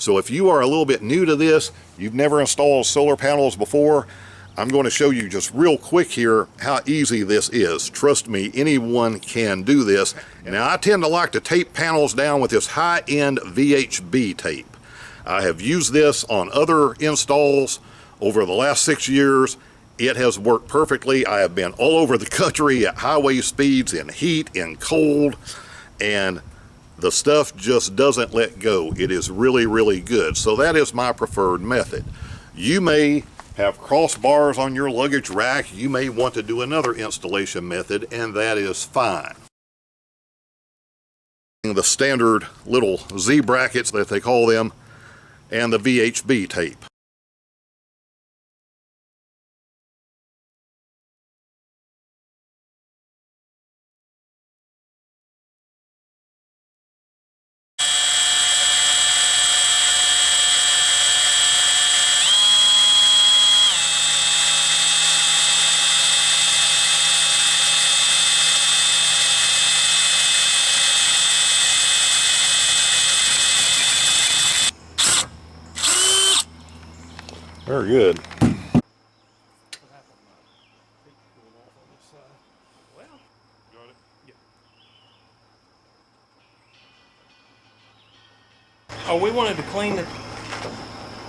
So if you are a little bit new to this, you've never installed solar panels before, I'm going to show you just real quick here how easy this is. Trust me, anyone can do this. Now, I tend to like to tape panels down with this high-end VHB tape. I have used this on other installs over the last 6 years. It has worked perfectly. I have been all over the country at highway speeds, in heat, in cold, and the stuff just doesn't let go. It is really, really good. So that is my preferred method. You may have crossbars on your luggage rack. You may want to do another installation method, and that is fine. The standard little Z brackets that they call them, and the VHB tape. Very good. Oh, we wanted to clean the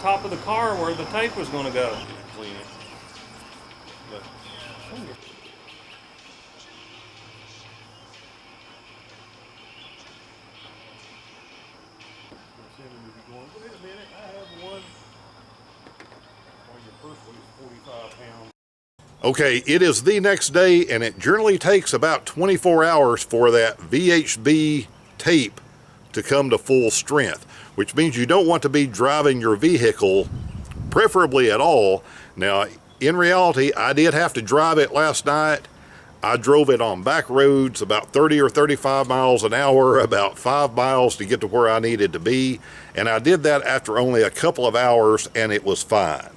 top of the car where the tape was going to go. Clean it. But wait a minute, I have one. Your first one is 45 pounds. Okay, it is the next day, and it generally takes about 24 hours for that VHB tape to come to full strength, which means you don't want to be driving your vehicle, preferably at all. Now, in reality, I did have to drive it last night. I drove it on back roads about 30 or 35 miles an hour, about 5 miles to get to where I needed to be. And I did that after only a couple of hours, and it was fine.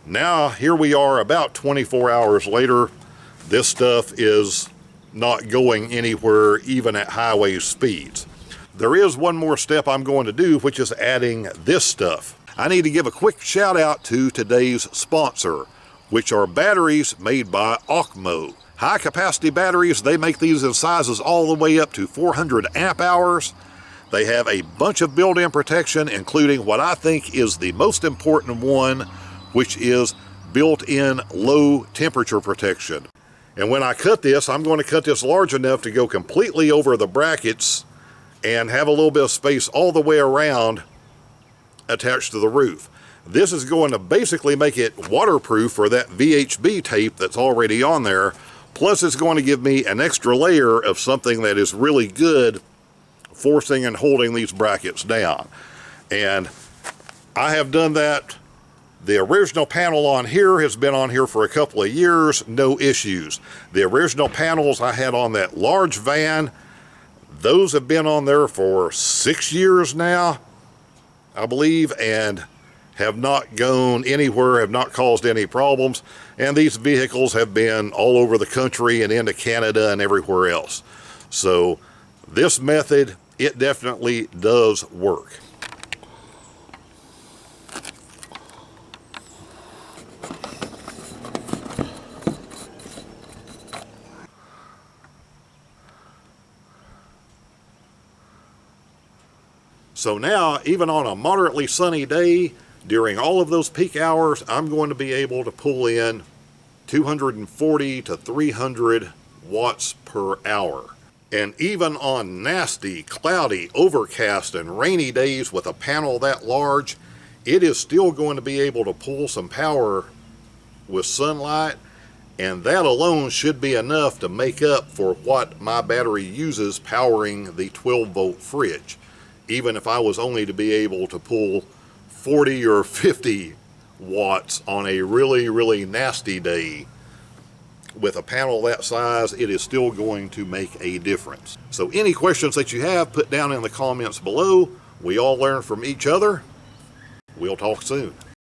Now, here we are about 24 hours later. This stuff is not going anywhere, even at highway speeds. There is one more step I'm going to do, which is adding this stuff. I need to give a quick shout out to today's sponsor, which are batteries made by Okmo. High capacity batteries, they make these in sizes all the way up to 400 amp hours. They have a bunch of built-in protection, including what I think is the most important one, which is built-in low temperature protection. And when I cut this, I'm going to cut this large enough to go completely over the brackets and have a little bit of space all the way around attached to the roof. This is going to basically make it waterproof for that VHB tape that's already on there. Plus, it's going to give me an extra layer of something that is really good forcing and holding these brackets down. And I have done that. The original panel on here has been on here for a couple of years, no issues. The original panels I had on that large van, those have been on there for 6 years now, I believe, and have not gone anywhere, have not caused any problems. And these vehicles have been all over the country and into Canada and everywhere else. So this method, it definitely does work. So now, even on a moderately sunny day, during all of those peak hours, I'm going to be able to pull in 240 to 300 watts per hour. And even on nasty, cloudy, overcast, and rainy days with a panel that large, it is still going to be able to pull some power with sunlight, and that alone should be enough to make up for what my battery uses powering the 12-volt fridge. Even if I was only to be able to pull 40 or 50 watts on a really, really nasty day, with a panel that size, it is still going to make a difference. So any questions that you have, put down in the comments below. We all learn from each other. We'll talk soon.